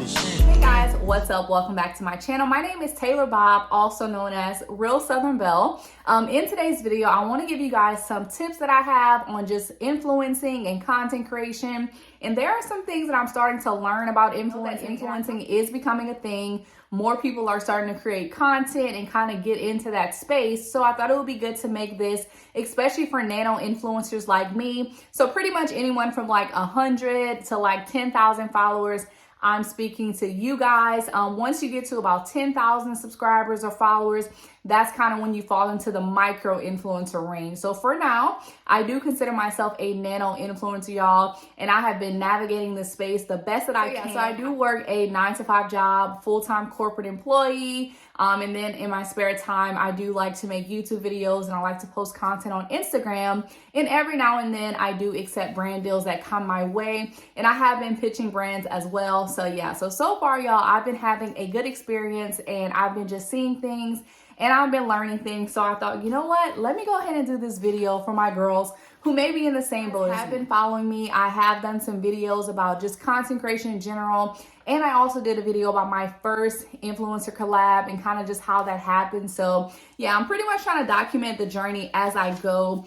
Hey guys, what's up? Welcome back to my channel. My name is Taylor Bob, also known as Real Southern Belle. In today's video, I want to give you guys some tips that I have on just influencing and content creation. And there are some things that I'm starting to learn about influencing. Influencing is becoming a thing. More people are starting to create content and kind of get into that space. So I thought it would be good to make this, especially for nano influencers like me. So pretty much anyone from like 100 to like 10,000 followers. I'm speaking to you guys. Once you get to about 10,000 subscribers or followers, that's kind of when you fall into the micro influencer range. So for now, I do consider myself a nano influencer, y'all, and I have been navigating this space the best that I can. So I do work a 9-to-5 job, full-time corporate employee. And then in my spare time, I do like to make YouTube videos and I like to post content on Instagram. And every now and then I do accept brand deals that come my way. And I have been pitching brands as well. So yeah, so far, y'all, I've been having a good experience and I've been just seeing things and I've been learning things. So I thought, you know what? Let me go ahead and do this video for my girls who may be in the same boat. Have been following me. I have done some videos about just content creation in general. And I also did a video about my first influencer collab and kind of just how that happened. So yeah, I'm pretty much trying to document the journey as I go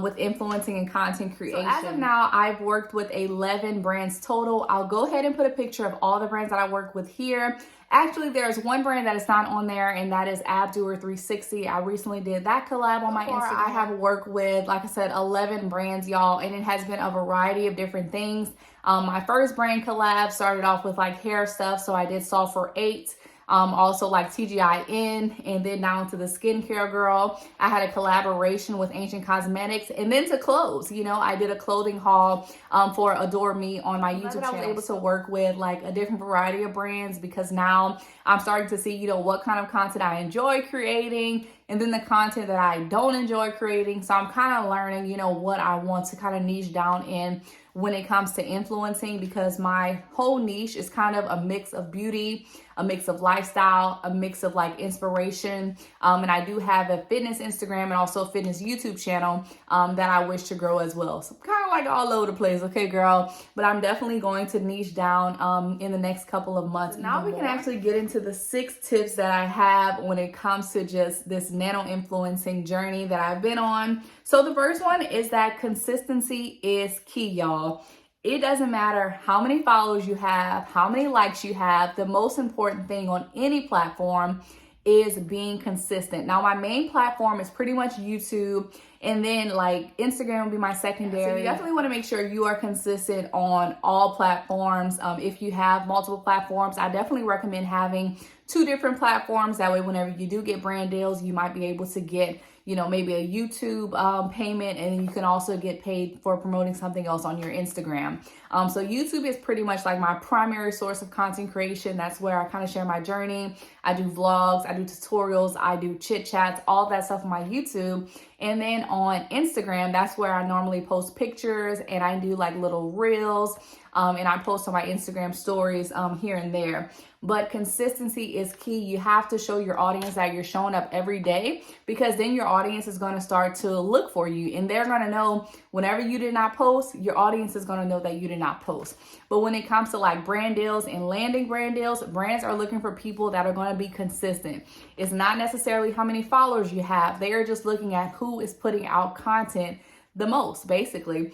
with influencing and content creation. So as of now, I've worked with 11 brands total. I'll go ahead and put a picture of all the brands that I work with here. Actually, there's one brand that is not on there, and that is Abdoer 360. I recently did that collab on my Instagram. I have worked with, like I said, 11 brands, y'all, and it has been a variety of different things. My first brand collab started off with like hair stuff, so I did Solve for 8. Also like TGIN, and then down to the skincare girl. I had a collaboration with Ancient Cosmetics, and then to clothes. You know, I did a clothing haul for Adore Me on my YouTube channel. I was able to work with like a different variety of brands because now I'm starting to see, you know, what kind of content I enjoy creating and then the content that I don't enjoy creating. So I'm kind of learning, you know, what I want to kind of niche down in when it comes to influencing, because my whole niche is kind of a mix of beauty, a mix of lifestyle, a mix of like inspiration. And I do have a fitness Instagram and also a fitness YouTube channel that I wish to grow as well. So kind of like all over the place, okay, girl? But I'm definitely going to niche down in the next couple of months. Now we can actually get into the 6 tips that I have when it comes to just this nano influencing journey that I've been on. So the first one is that consistency is key, y'all. It doesn't matter how many followers you have, how many likes you have. The most important thing on any platform is being consistent. Now, my main platform is pretty much YouTube, and then like Instagram will be my secondary. So you definitely want to make sure you are consistent on all platforms. If you have multiple platforms, I definitely recommend having 2 different platforms. That way, whenever you do get brand deals, you might be able to get, you know, maybe a YouTube payment, and you can also get paid for promoting something else on your Instagram. So YouTube is pretty much like my primary source of content creation. That's where I kind of share my journey. I do vlogs, I do tutorials, I do chit chats, all that stuff on my YouTube. And then on Instagram, that's where I normally post pictures and I do like little reels. And I post on my Instagram stories here and there. But consistency is key. You have to show your audience that you're showing up every day, because then your audience is going to start to look for you, and they're going to know whenever you did not post, your audience is going to know that you did not post. But when it comes to like brand deals and landing brand deals, brands are looking for people that are going to be consistent. It's not necessarily how many followers you have. They are just looking at who is putting out content the most, basically.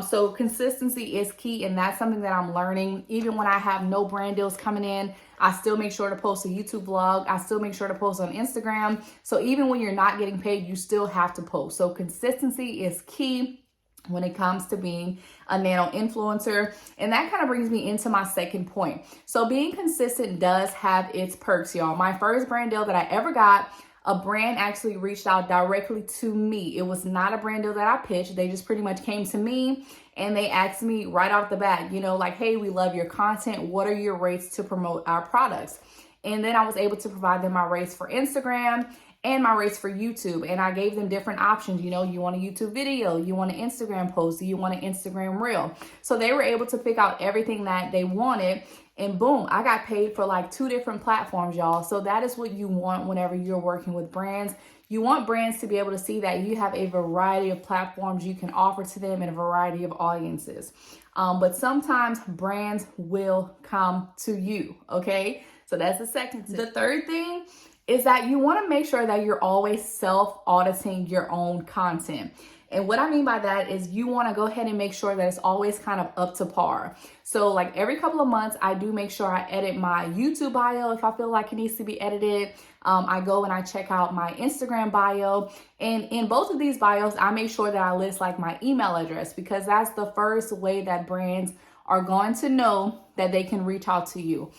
So consistency is key, and that's something that I'm learning. Even when I have no brand deals coming in, I still make sure to post a YouTube vlog. I still make sure to post on Instagram. So even when you're not getting paid, you still have to post. So consistency is key when it comes to being a nano influencer. And that kind of brings me into my second point. So being consistent does have its perks, y'all. My first brand deal that I ever got, a brand actually reached out directly to me. It was not a brand deal that I pitched. They just pretty much came to me and they asked me right off the bat, you know, like, hey, we love your content. What are your rates to promote our products? And then I was able to provide them my rates for Instagram and my rates for YouTube. And I gave them different options. You know, you want a YouTube video, you want an Instagram post, you want an Instagram reel. So they were able to pick out everything that they wanted. And boom, I got paid for like 2 different platforms, y'all. So that is what you want whenever you're working with brands. You want brands to be able to see that you have a variety of platforms you can offer to them and a variety of audiences. But sometimes brands will come to you, okay? So that's the second tip. The third thing is that you want to make sure that you're always self-auditing your own content. And what I mean by that is you want to go ahead and make sure that it's always kind of up to par. So like every couple of months, I do make sure I edit my YouTube bio if I feel like it needs to be edited. I go and I check out my Instagram bio. And in both of these bios, I make sure that I list like my email address, because that's the first way that brands are going to know that they can reach out to you.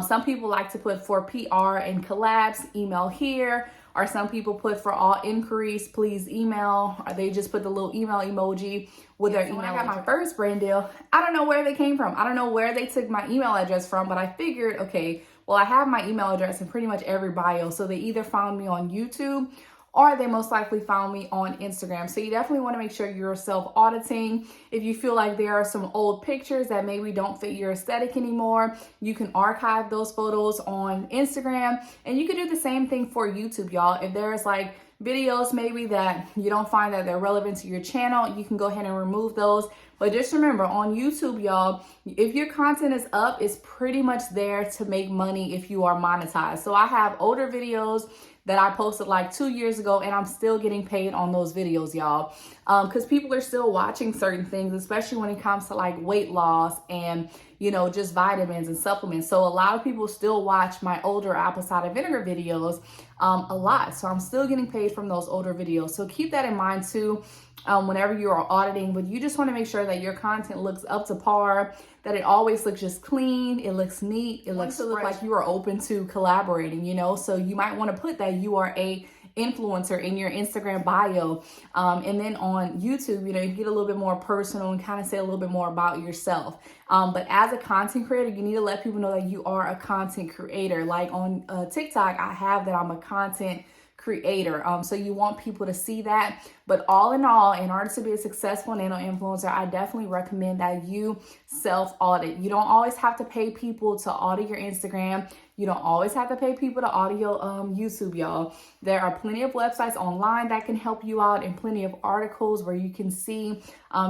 Some people like to put for PR and collabs, email here, or some people put for all inquiries, please email, or they just put the little email emoji with their email. When I got my first brand deal, I don't know where they came from. I don't know where they took my email address from, but I figured, okay, well, I have my email address in pretty much every bio. So they either found me on YouTube or they most likely found me on Instagram. So you definitely want to make sure you're self-auditing. If you feel like there are some old pictures that maybe don't fit your aesthetic anymore, you can archive those photos on Instagram. And you can do the same thing for YouTube, y'all. If there's like videos maybe that you don't find that they're relevant to your channel, you can go ahead and remove those. But just remember, on YouTube, y'all, if your content is up, it's pretty much there to make money if you are monetized. So I have older videos that I posted like 2 years ago, and I'm still getting paid on those videos, y'all. Because people are still watching certain things, especially when it comes to like weight loss and, you know, just vitamins and supplements. So a lot of people still watch my older apple cider vinegar videos a lot. So I'm still getting paid from those older videos. So keep that in mind too. Whenever you are auditing, but you just want to make sure that your content looks up to par, that it always looks just clean, it looks neat, it looks to look like you are open to collaborating, you know. So you might want to put that you are a influencer in your Instagram bio. And then on YouTube, you know, you get a little bit more personal and kind of say a little bit more about yourself. But as a content creator, you need to let people know that you are a content creator. Like on TikTok, I have that I'm a content creator. So you want people to see that. But all in all, in order to be a successful nano influencer, I definitely recommend that you self-audit. You don't always have to pay people to audit your Instagram. You don't always have to pay people to audit your YouTube, y'all. There are plenty of websites online that can help you out, and plenty of articles where you can see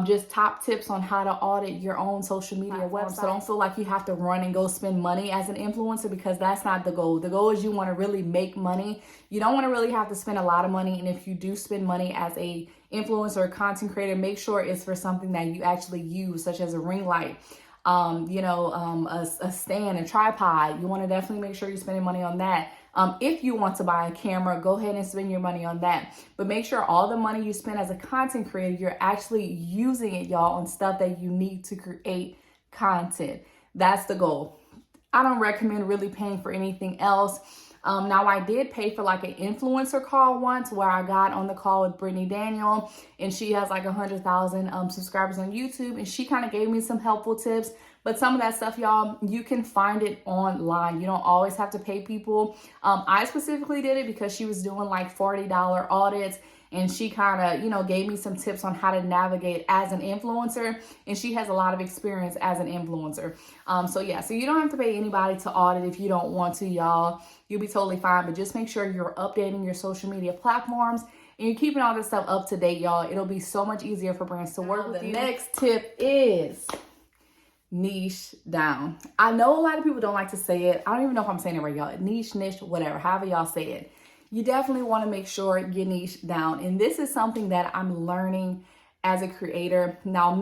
just top tips on how to audit your own social media website. So don't feel like you have to run and go spend money as an influencer, because that's not the goal. The goal is you want to really make money. You don't want to really have to spend a lot of money. And if you do spend money as a influencer or content creator, make sure it's for something that you actually use, such as a ring light, a stand, a tripod. You want to definitely make sure you're spending money on that. If you want to buy a camera, go ahead and spend your money on that. But make sure all the money you spend as a content creator, you're actually using it, y'all, on stuff that you need to create content. That's the goal. I don't recommend really paying for anything else. Now, I did pay for like an influencer call once, where I got on the call with Brittany Daniel, and she has like 100,000 subscribers on YouTube, and she kind of gave me some helpful tips. But some of that stuff, y'all, you can find it online. You don't always have to pay people. I specifically did it because she was doing like $40 audits, and she kind of, you know, gave me some tips on how to navigate as an influencer. And she has a lot of experience as an influencer. So yeah, so you don't have to pay anybody to audit if you don't want to, y'all. You'll be totally fine. But just make sure you're updating your social media platforms and you're keeping all this stuff up to date, y'all. It'll be so much easier for brands to work with you. The next tip is niche down. I know a lot of people don't like to say it. I don't even know if I'm saying it right, y'all. Niche, whatever, however y'all say it. You definitely want to make sure you niche down. And this is something that I'm learning as a creator. Now,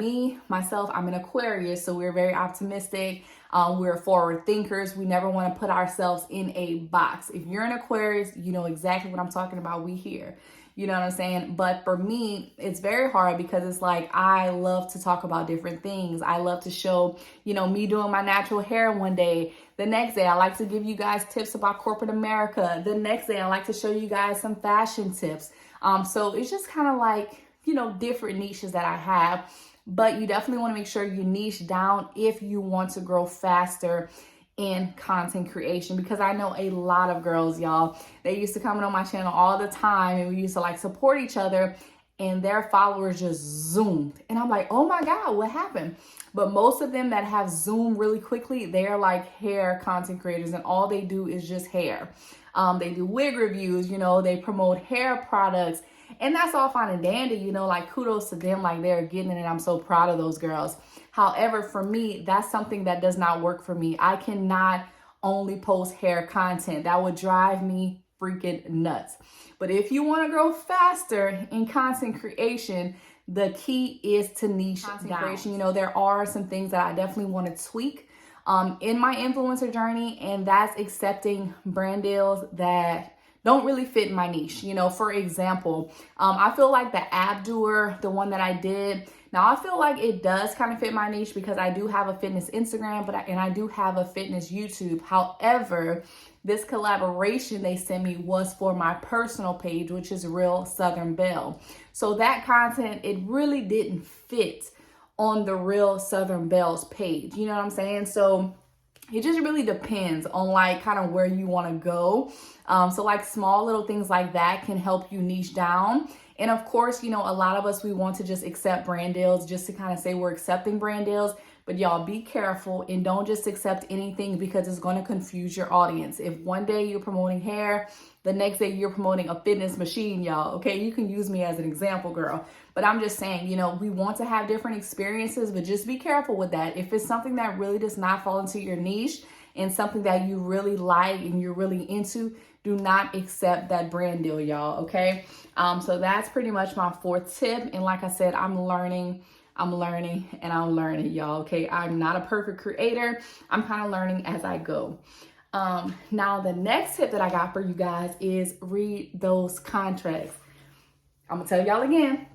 myself, I'm an Aquarius, so we're very optimistic. We're forward thinkers. We never want to put ourselves in a box. If you're an Aquarius, you know exactly what I'm talking about. We here. You know what I'm saying? But for me, it's very hard because it's like I love to talk about different things. I love to show, you know, me doing my natural hair one day. The next day, I like to give you guys tips about corporate America. The next day, I like to show you guys some fashion tips. So it's just kind of like, you know, different niches that I have. But you definitely want to make sure you niche down if you want to grow faster in content creation, because I know a lot of girls, y'all, they used to come on my channel all the time and we used to like support each other. and their followers just zoomed. And I'm like, oh my God, what happened? But most of them that have zoomed really quickly, they're like hair content creators, and all they do is just hair. They do wig reviews, they promote hair products, and that's all fine and dandy, like kudos to them, like they're getting it, and I'm so proud of those girls. However, for me, that's something that does not work for me. I cannot only post hair content. That would drive me freaking nuts. But if you want to grow faster in content creation, the key is to niche content creation. There are some things that I definitely want to tweak in my influencer journey, and that's accepting brand deals that don't really fit in my niche. For example, I feel like the ab doer, the one that I did, now I feel like it does kind of fit my niche because I do have a fitness Instagram, and I do have a fitness YouTube. However, this collaboration they sent me was for my personal page, which is Real Southern Belle. So that content, it really didn't fit on the Real Southern Belle's page. You know what I'm saying? So it just really depends on like kind of where you want to go. So like small little things like that can help you niche down. And of course, a lot of us, we want to just accept brand deals just to kind of say we're accepting brand deals. But y'all be careful and don't just accept anything because it's going to confuse your audience. If one day you're promoting hair, the next day you're promoting a fitness machine, y'all. Okay, you can use me as an example, girl. But I'm just saying, we want to have different experiences, but just be careful with that. If it's something that really does not fall into your niche and something that you really like and you're really into, do not accept that brand deal, y'all. Okay, so that's pretty much my fourth tip. And like I said, I'm learning, y'all. Okay, I'm not a perfect creator. I'm kind of learning as I go. Now the next tip that I got for you guys is read those contracts. I'm gonna tell y'all again,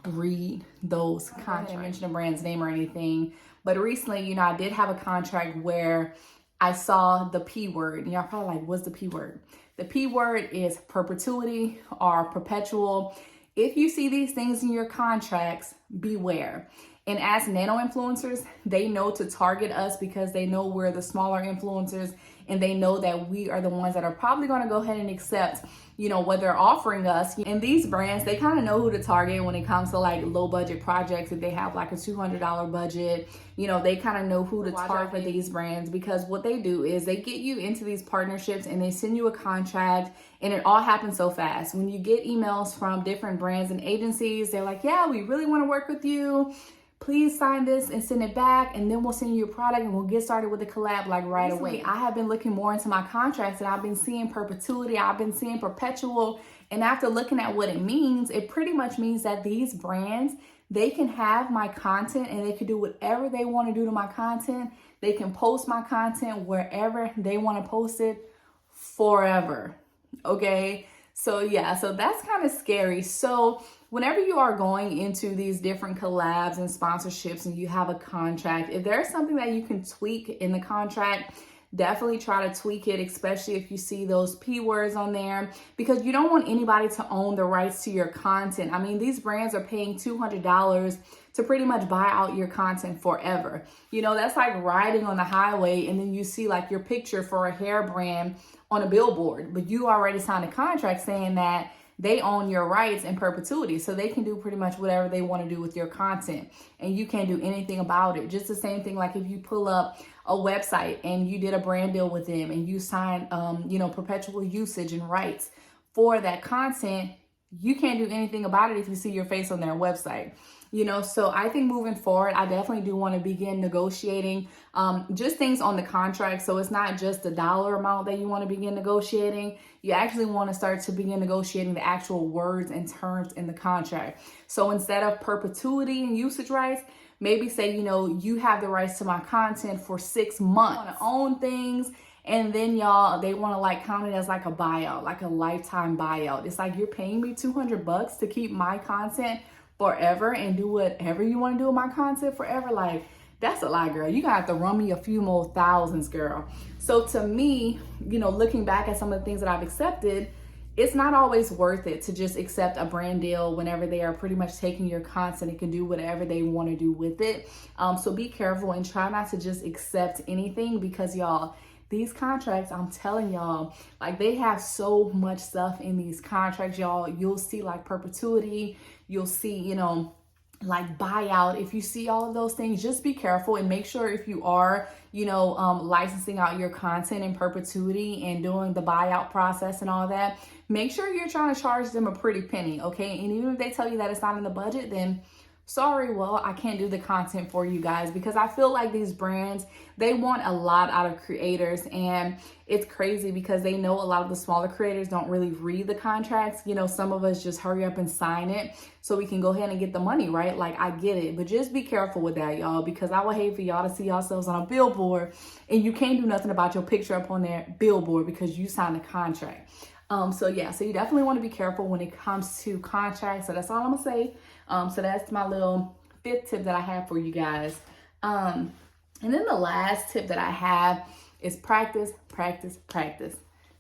read those contracts. I didn't mention a brand's name or anything, but recently, I did have a contract where I saw the P word. And y'all probably like, what's the P word? The P word is perpetuity or perpetual. If you see these things in your contracts, beware. And as nano influencers, they know to target us because they know we're the smaller influencers, and they know that we are the ones that are probably going to go ahead and accept, what they're offering us. And these brands, they kind of know who to target when it comes to like low budget projects. If they have like a $200 budget, they kind of know who to target for these brands, because what they do is they get you into these partnerships and they send you a contract, and it all happens so fast. When you get emails from different brands and agencies, they're like, yeah, we really want to work with you. Please sign this and send it back, and then we'll send you a product and we'll get started with the collab like right away. I have been looking more into my contracts, and I've been seeing perpetuity, I've been seeing perpetual, and after looking at what it means, it pretty much means that these brands, they can have my content and they can do whatever they want to do to my content. They can post my content wherever they want to post it forever. Okay, so yeah, so that's kind of scary. So whenever you are going into these different collabs and sponsorships and you have a contract, if there's something that you can tweak in the contract, definitely try to tweak it, especially if you see those P words on there, because you don't want anybody to own the rights to your content. I mean, these brands are paying $200 to pretty much buy out your content forever. That's like riding on the highway and then you see like your picture for a hair brand on a billboard, but you already signed a contract saying that they own your rights in perpetuity, so they can do pretty much whatever they want to do with your content, and you can't do anything about it. Just the same thing like if you pull up a website and you did a brand deal with them and you signed, perpetual usage and rights for that content, you can't do anything about it if you see your face on their website. So I think moving forward, I definitely do want to begin negotiating just things on the contract. So it's not just the dollar amount that you want to begin negotiating. You actually want to start to begin negotiating the actual words and terms in the contract. So instead of perpetuity and usage rights, maybe say, you have the rights to my content for 6 months. Want to own things. And then y'all, they want to like count it as like a buyout, like a lifetime buyout. It's like, you're paying me $200 to keep my content forever and do whatever you want to do with my content forever. Like, that's a lot, girl. You gotta have to run me a few more thousands, girl. So to me, looking back at some of the things that I've accepted, it's not always worth it to just accept a brand deal whenever they are pretty much taking your content and can do whatever they want to do with it. So be careful and try not to just accept anything, because y'all, these contracts, I'm telling y'all, like they have so much stuff in these contracts, y'all. You'll see like perpetuity, you'll see, you know, like buyout. If you see all of those things, just be careful and make sure if you are, you know, licensing out your content in perpetuity and doing the buyout process and all that, make sure you're trying to charge them a pretty penny, okay? And even if they tell you that it's not in the budget, then sorry, well, I can't do the content for you guys, because I feel like these brands, they want a lot out of creators, and it's crazy because they know a lot of the smaller creators don't really read the contracts. You know, some of us just hurry up and sign it so we can go ahead and get the money, right? Like, I get it, but just be careful with that, y'all, because I would hate for y'all to see yourselves on a billboard and you can't do nothing about your picture up on their billboard because you signed a contract. So you definitely want to be careful when it comes to contracts. So that's all I'm gonna say. So that's my little 5th tip that I have for you guys. And then the last tip that I have is practice, practice, practice.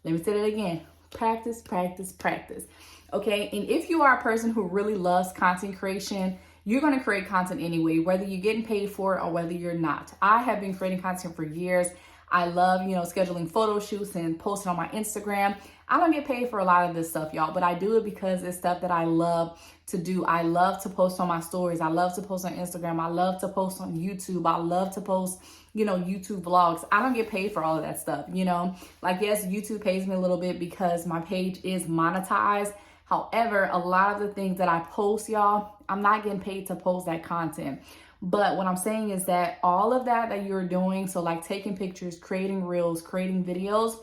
Let me say that again. Practice, practice, practice. Okay. And if you are a person who really loves content creation, you're going to create content anyway, whether you're getting paid for it or whether you're not. I have been creating content for years. I love, you know, scheduling photo shoots and posting on my Instagram. I don't get paid for a lot of this stuff, y'all, but I do it because it's stuff that I love to do. I love to post on my stories. I love to post on Instagram. I love to post on YouTube. I love to post, you know, YouTube vlogs. I don't get paid for all of that stuff, you know. Like, yes, YouTube pays me a little bit because my page is monetized. However, a lot of the things that I post, y'all, I'm not getting paid to post that content. But what I'm saying is that all of that you're doing, so like taking pictures, creating reels, creating videos,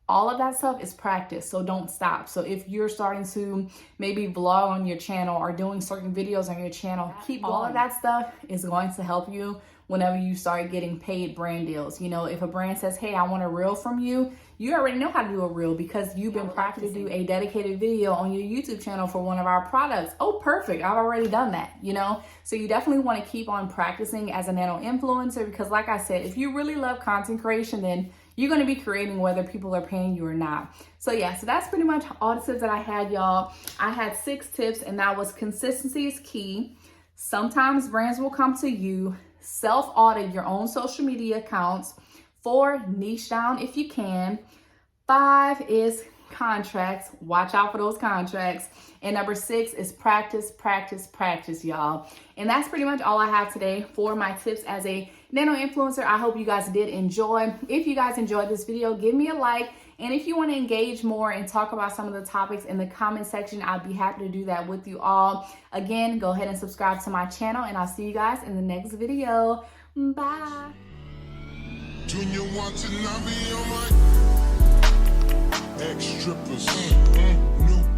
all of that stuff is practice. So don't stop. So if you're starting to maybe vlog on your channel or doing certain videos on your channel, keep going. All of that stuff is going to help you whenever you start getting paid brand deals. You know, if a brand says, hey, I want a reel from you, you already know how to do a reel because you've been practicing to do a dedicated video on your YouTube channel for one of our products. Oh, perfect. I've already done that, you know? So you definitely want to keep on practicing as a nano influencer because, like I said, if you really love content creation, then you're going to be creating whether people are paying you or not. So so that's pretty much all the tips that I had, y'all. I had 6 tips, and that was consistency is key. Sometimes brands will come to you. Self-audit your own social media accounts. 4, niche down if you can. 5 is contracts. Watch out for those contracts. And number 6 is practice, practice, practice, y'all. And that's pretty much all I have today for my tips as a nano influencer. I hope you guys did enjoy. If you guys enjoyed this video, give me a like. And if you want to engage more and talk about some of the topics in the comment section, I'd be happy to do that with you all. Again, go ahead and subscribe to my channel, and I'll see you guys in the next video. Bye. Junior watching, I'll be on my ex-strippers, new